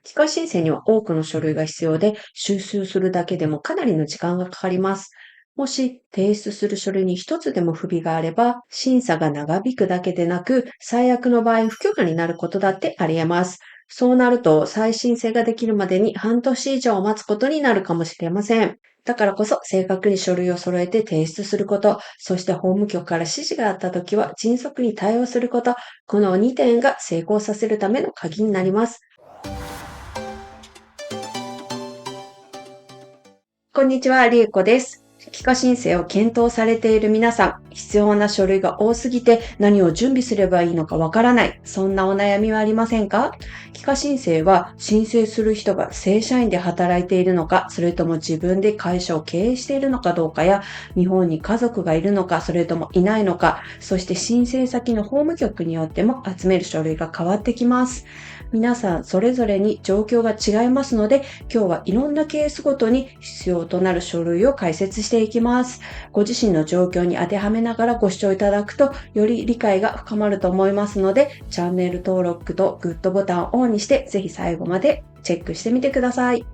帰化申請には多くの書類が必要で、収集するだけでもかなりの時間がかかります。もし提出する書類に一つでも不備があれば、審査が長引くだけでなく、最悪の場合不許可になることだってあり得ます。そうなると、再申請ができるまでに半年以上待つことになるかもしれません。だからこそ正確に書類を揃えて提出すること、そして法務局から指示があったときは迅速に対応すること、この2点が成功させるための鍵になります。こんにちは、りえこです。帰化申請を検討されている皆さん、必要な書類が多すぎて何を準備すればいいのかわからない、そんなお悩みはありませんか？帰化申請は申請する人が正社員で働いているのか、それとも自分で会社を経営しているのかどうかや、日本に家族がいるのか、それともいないのか、そして申請先の法務局によっても集める書類が変わってきます。皆さんそれぞれに状況が違いますので、今日はいろんなケースごとに必要となる書類を解説していきます。ご自身の状況に当てはめながらご視聴いただくと、より理解が深まると思いますので、チャンネル登録とグッドボタンをオンにして、ぜひ最後までチェックしてみてください。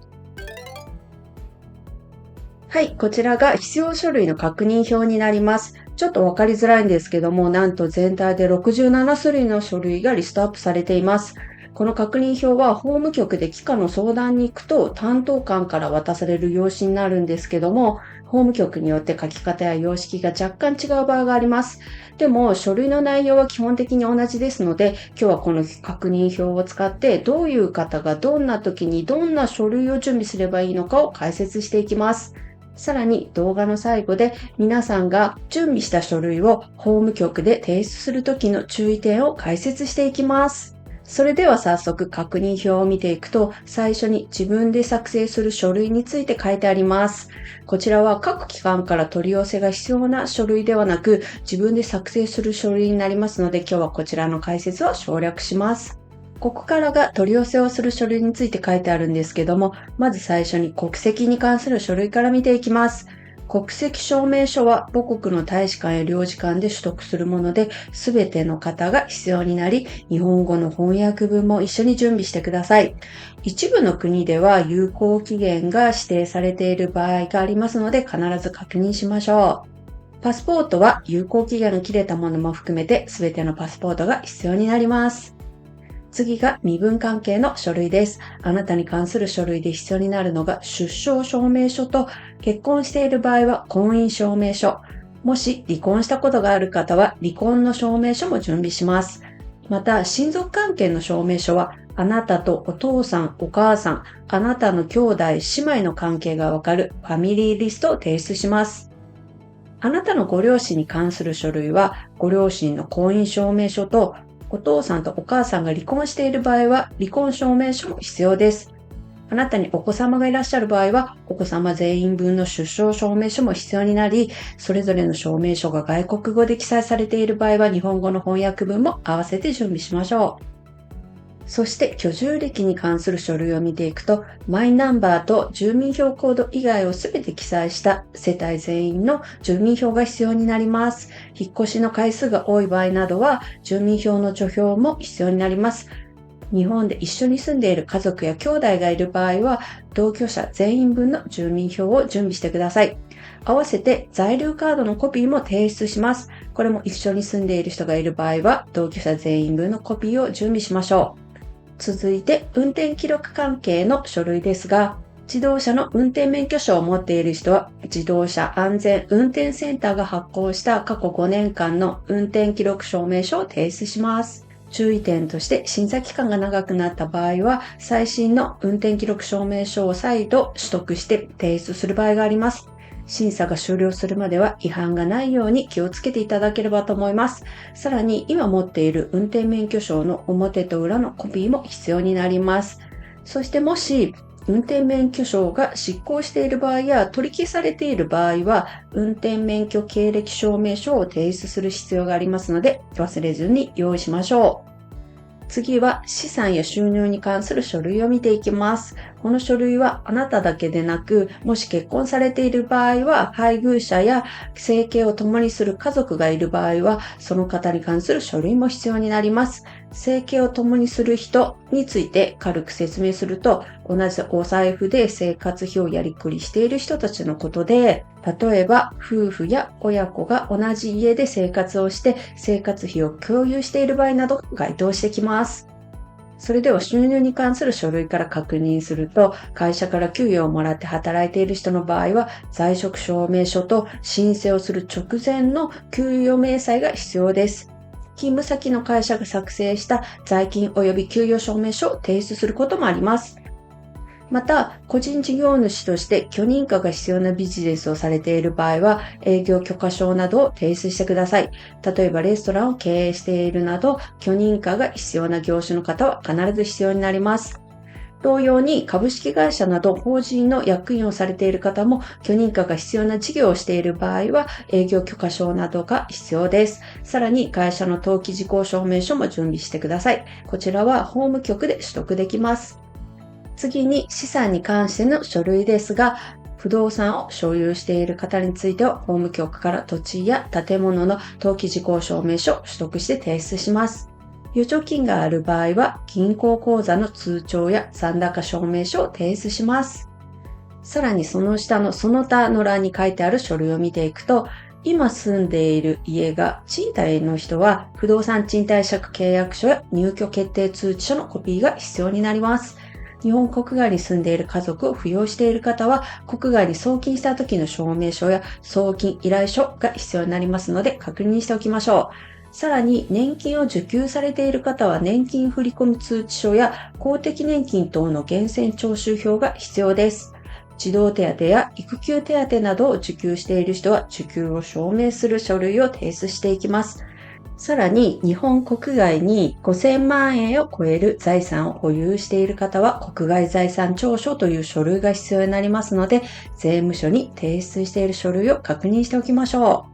はい、こちらが必要書類の確認表になります。ちょっとわかりづらいんですけども、なんと全体で67種類の書類がリストアップされています。この確認表は法務局で帰化の相談に行くと担当官から渡される用紙になるんですけども、法務局によって書き方や様式が若干違う場合があります。でも書類の内容は基本的に同じですので、今日はこの確認表を使ってどういう方がどんな時にどんな書類を準備すればいいのかを解説していきます。さらに動画の最後で皆さんが準備した書類を法務局で提出するときの注意点を解説していきます。それでは早速確認表を見ていくと、最初に自分で作成する書類について書いてあります。こちらは各機関から取り寄せが必要な書類ではなく、自分で作成する書類になりますので、今日はこちらの解説を省略します。ここからが取り寄せをする書類について書いてあるんですけども、まず最初に国籍に関する書類から見ていきます。国籍証明書は母国の大使館や領事館で取得するもので、すべての方が必要になり、日本語の翻訳文も一緒に準備してください。一部の国では有効期限が指定されている場合がありますので、必ず確認しましょう。パスポートは有効期限が切れたものも含めて、すべてのパスポートが必要になります。次が身分関係の書類です。あなたに関する書類で必要になるのが出生証明書と、結婚している場合は婚姻証明書。もし離婚したことがある方は離婚の証明書も準備します。また、親族関係の証明書は、あなたとお父さん、お母さん、あなたの兄弟、姉妹の関係がわかるファミリーリストを提出します。あなたのご両親に関する書類は、ご両親の婚姻証明書と、お父さんとお母さんが離婚している場合は、離婚証明書も必要です。あなたにお子様がいらっしゃる場合は、お子様全員分の出生証明書も必要になり、それぞれの証明書が外国語で記載されている場合は、日本語の翻訳文も合わせて準備しましょう。そして居住歴に関する書類を見ていくと、マイナンバーと住民票コード以外をすべて記載した世帯全員の住民票が必要になります。引っ越しの回数が多い場合などは、住民票の除票も必要になります。日本で一緒に住んでいる家族や兄弟がいる場合は、同居者全員分の住民票を準備してください。合わせて在留カードのコピーも提出します。これも一緒に住んでいる人がいる場合は、同居者全員分のコピーを準備しましょう。続いて、運転記録関係の書類ですが、自動車の運転免許証を持っている人は、自動車安全運転センターが発行した過去5年間の運転記録証明書を提出します。注意点として、審査期間が長くなった場合は、最新の運転記録証明書を再度取得して提出する場合があります。審査が終了するまでは違反がないように気をつけていただければと思います。さらに今持っている運転免許証の表と裏のコピーも必要になります。そしてもし運転免許証が失効している場合や取り消されている場合は、運転免許経歴証明書を提出する必要がありますので、忘れずに用意しましょう。次は資産や収入に関する書類を見ていきます。この書類はあなただけでなく、もし結婚されている場合は、配偶者や生計を共にする家族がいる場合は、その方に関する書類も必要になります。生計を共にする人について軽く説明すると、同じお財布で生活費をやりくりしている人たちのことで、例えば夫婦や親子が同じ家で生活をして生活費を共有している場合などが該当してきます。それでは収入に関する書類から確認すると、会社から給与をもらって働いている人の場合は、在職証明書と申請をする直前の給与明細が必要です。勤務先の会社が作成した在勤及び給与証明書を提出することもあります。また、個人事業主として許認可が必要なビジネスをされている場合は、営業許可証などを提出してください。例えば、レストランを経営しているなど、許認可が必要な業種の方は必ず必要になります。同様に、株式会社など法人の役員をされている方も、許認可が必要な事業をしている場合は、営業許可証などが必要です。さらに、会社の登記事項証明書も準備してください。こちらは法務局で取得できます。次に資産に関しての書類ですが、不動産を所有している方については、法務局から土地や建物の登記事項証明書を取得して提出します。預貯金がある場合は、銀行口座の通帳や残高証明書を提出します。さらにその下のその他の欄に書いてある書類を見ていくと、今住んでいる家が賃貸の人は、不動産賃貸借契約書や入居決定通知書のコピーが必要になります。日本国外に住んでいる家族を扶養している方は、国外に送金した時の証明書や送金依頼書が必要になりますので確認しておきましょう。さらに、年金を受給されている方は年金振込通知書や公的年金等の源泉徴収票が必要です。児童手当や育休手当などを受給している人は受給を証明する書類を提出していきます。さらに、日本国外に5000万円を超える財産を保有している方は、国外財産調書という書類が必要になりますので、税務署に提出している書類を確認しておきましょう。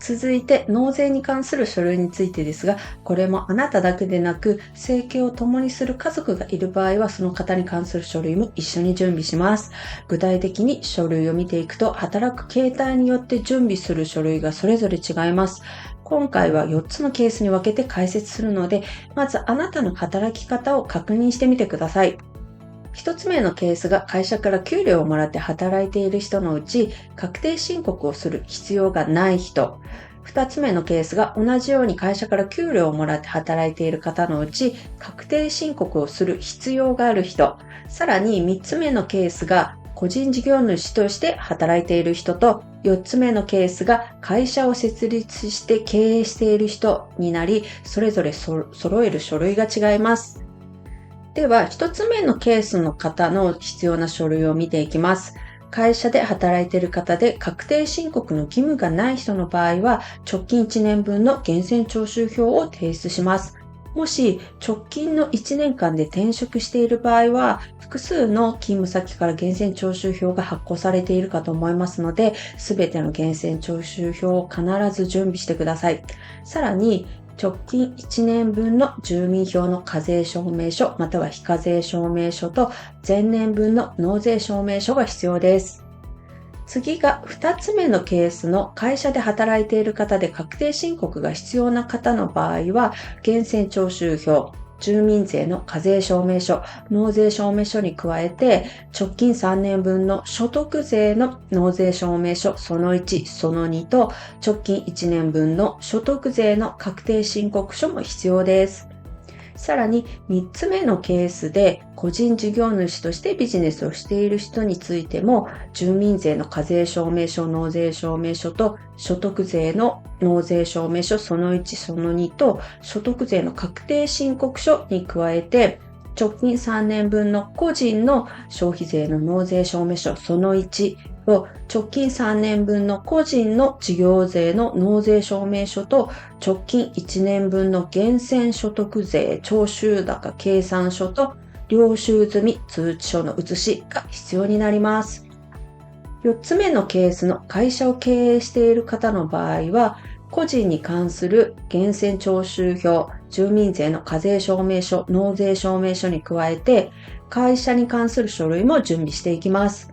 続いて、納税に関する書類についてですが、これもあなただけでなく、生計を共にする家族がいる場合は、その方に関する書類も一緒に準備します。具体的に書類を見ていくと、働く形態によって準備する書類がそれぞれ違います。今回は4つのケースに分けて解説するので、まずあなたの働き方を確認してみてください。一つ目のケースが会社から給料をもらって働いている人のうち確定申告をする必要がない人。二つ目のケースが同じように会社から給料をもらって働いている方のうち確定申告をする必要がある人。さらに三つ目のケースが個人事業主として働いている人と、四つ目のケースが会社を設立して経営している人になり、それぞれ揃える書類が違います。では、一つ目のケースの方の必要な書類を見ていきます。会社で働いている方で確定申告の義務がない人の場合は、直近1年分の源泉徴収票を提出します。もし、直近の1年間で転職している場合は、複数の勤務先から源泉徴収票が発行されているかと思いますので、すべての源泉徴収票を必ず準備してください。さらに、直近1年分の住民票の課税証明書または非課税証明書と前年分の納税証明書が必要です。次が2つ目のケースの会社で働いている方で確定申告が必要な方の場合は、源泉徴収票、住民税の課税証明書、納税証明書に加えて、直近3年分の所得税の納税証明書その1、その2と、直近1年分の所得税の確定申告書も必要です。さらに3つ目のケースで個人事業主としてビジネスをしている人についても、住民税の課税証明書、納税証明書と所得税の納税証明書その1、その2と所得税の確定申告書に加えて、直近3年分の個人の消費税の納税証明書その1を直近3年分の個人の事業税の納税証明書と直近1年分の源泉所得税徴収高計算書と領収済み通知書の写しが必要になります。4つ目のケースの会社を経営している方の場合は、個人に関する源泉徴収票、住民税の課税証明書、納税証明書に加えて、会社に関する書類も準備していきます。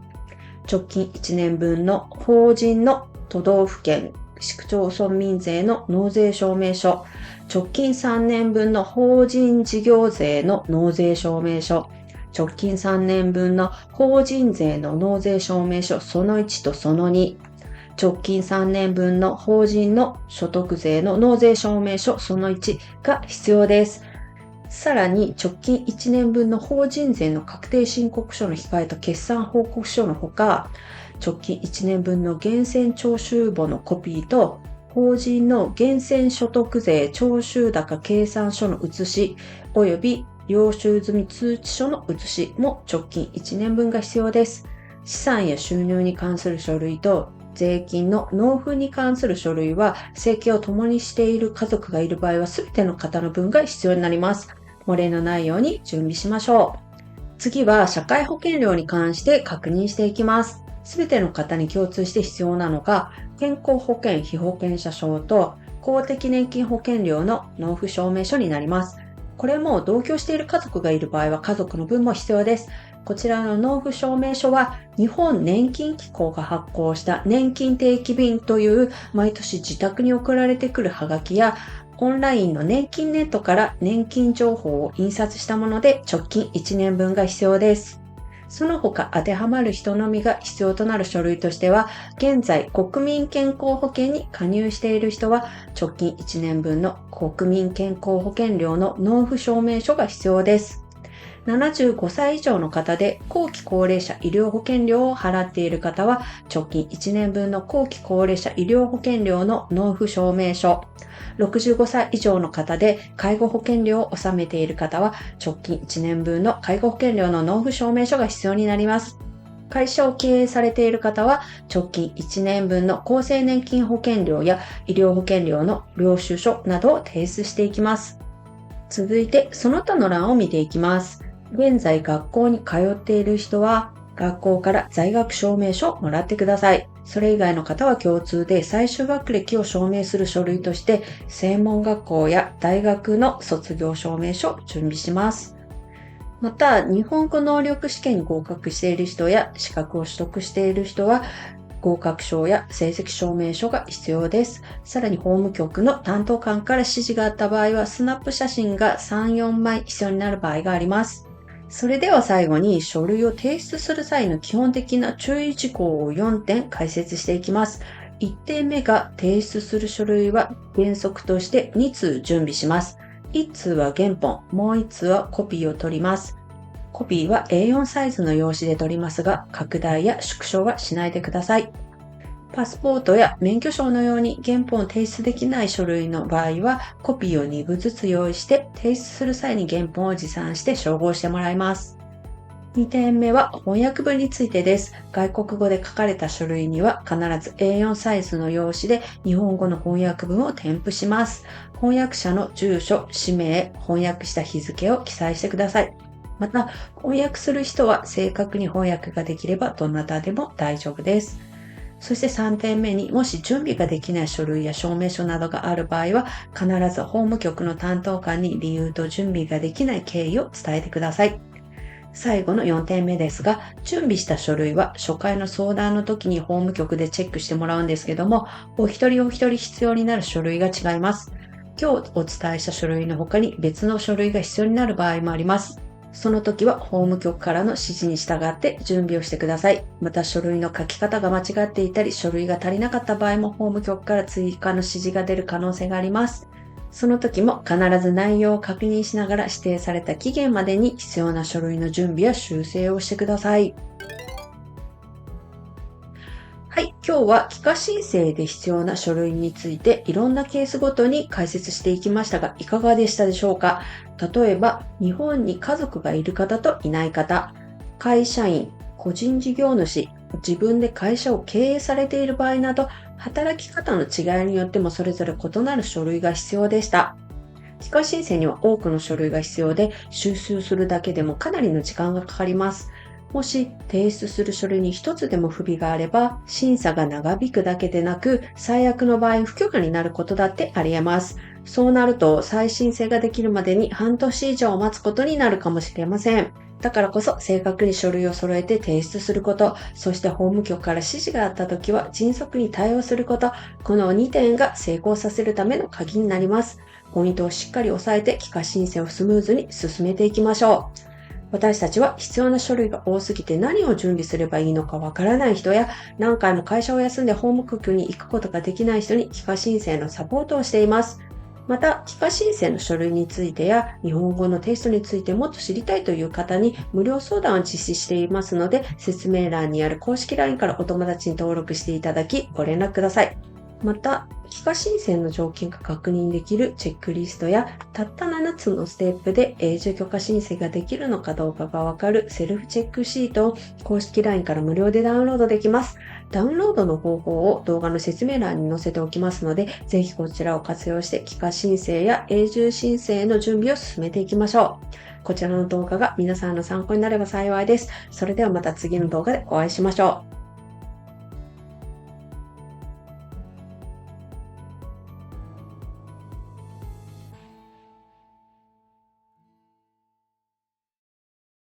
直近1年分の法人の都道府県、市区町村民税の納税証明書、直近3年分の法人事業税の納税証明書、直近3年分の法人税の納税証明書その1とその2、直近3年分の法人の所得税の納税証明書その1が必要です。さらに直近1年分の法人税の確定申告書の控えと決算報告書のほか、直近1年分の源泉徴収簿のコピーと、法人の源泉所得税徴収高計算書の写し、及び領収済み通知書の写しも直近1年分が必要です。資産や収入に関する書類と、税金の納付に関する書類は、生計を共にしている家族がいる場合は全ての方の分が必要になります。漏れのないように準備しましょう。次は社会保険料に関して確認していきます。すべての方に共通して必要なのが、健康保険被保険者証と公的年金保険料の納付証明書になります。これも同居している家族がいる場合は家族の分も必要です。こちらの納付証明書は日本年金機構が発行した年金定期便という毎年自宅に送られてくるハガキやオンラインの年金ネットから年金情報を印刷したもので直近1年分が必要です。その他当てはまる人のみが必要となる書類としては、現在国民健康保険に加入している人は直近1年分の国民健康保険料の納付証明書が必要です。75歳以上の方で後期高齢者医療保険料を払っている方は直近1年分の後期高齢者医療保険料の納付証明書、65歳以上の方で介護保険料を納めている方は直近1年分の介護保険料の納付証明書が必要になります。会社を経営されている方は直近1年分の厚生年金保険料や医療保険料の領収書などを提出していきます。続いてその他の欄を見ていきます。現在学校に通っている人は学校から在学証明書をもらってください。それ以外の方は共通で最終学歴を証明する書類として専門学校や大学の卒業証明書を準備します。また日本語能力試験に合格している人や資格を取得している人は合格証や成績証明書が必要です。さらに法務局の担当官から指示があった場合はスナップ写真が3、4枚必要になる場合があります。それでは最後に書類を提出する際の基本的な注意事項を4点解説していきます。1点目が提出する書類は原則として2通準備します。1通は原本、もう1通はコピーを取ります。コピーは A4 サイズの用紙で取りますが、拡大や縮小はしないでください。パスポートや免許証のように原本を提出できない書類の場合は、コピーを2部ずつ用意して提出する際に原本を持参して照合してもらいます。2点目は翻訳文についてです。外国語で書かれた書類には必ず A4 サイズの用紙で日本語の翻訳文を添付します。翻訳者の住所、氏名、翻訳した日付を記載してください。また、翻訳する人は正確に翻訳ができればどなたでも大丈夫です。そして3点目にもし準備ができない書類や証明書などがある場合は必ず法務局の担当官に理由と準備ができない経緯を伝えてください。最後の4点目ですが、準備した書類は初回の相談の時に法務局でチェックしてもらうんですけども、お一人お一人必要になる書類が違います。今日お伝えした書類の他に別の書類が必要になる場合もあります。その時は法務局からの指示に従って準備をしてください。また書類の書き方が間違っていたり、書類が足りなかった場合も法務局から追加の指示が出る可能性があります。その時も必ず内容を確認しながら指定された期限までに必要な書類の準備や修正をしてください。はい、今日は帰化申請で必要な書類についていろんなケースごとに解説していきましたが、いかがでしたでしょうか？例えば、日本に家族がいる方といない方、会社員、個人事業主、自分で会社を経営されている場合など、働き方の違いによってもそれぞれ異なる書類が必要でした。帰化申請には多くの書類が必要で、収集するだけでもかなりの時間がかかります。もし提出する書類に一つでも不備があれば、審査が長引くだけでなく、最悪の場合不許可になることだってあり得ます。そうなると再申請ができるまでに半年以上待つことになるかもしれません。だからこそ正確に書類を揃えて提出すること、そして法務局から指示があったときは迅速に対応すること、この2点が成功させるための鍵になります。ポイントをしっかり押さえて帰化申請をスムーズに進めていきましょう。私たちは必要な書類が多すぎて何を準備すればいいのかわからない人や、何回も会社を休んで法務局に行くことができない人に帰化申請のサポートをしています。また、帰化申請の書類についてや日本語のテストについてもっと知りたいという方に無料相談を実施していますので、説明欄にある公式 LINE からお友達に登録していただきご連絡ください。また、帰化申請の条件が確認できるチェックリストや、たった7つのステップで永住許可申請ができるのかどうかがわかるセルフチェックシートを公式 LINE から無料でダウンロードできます。ダウンロードの方法を動画の説明欄に載せておきますので、ぜひこちらを活用して帰化申請や永住申請の準備を進めていきましょう。こちらの動画が皆さんの参考になれば幸いです。それではまた次の動画でお会いしましょう。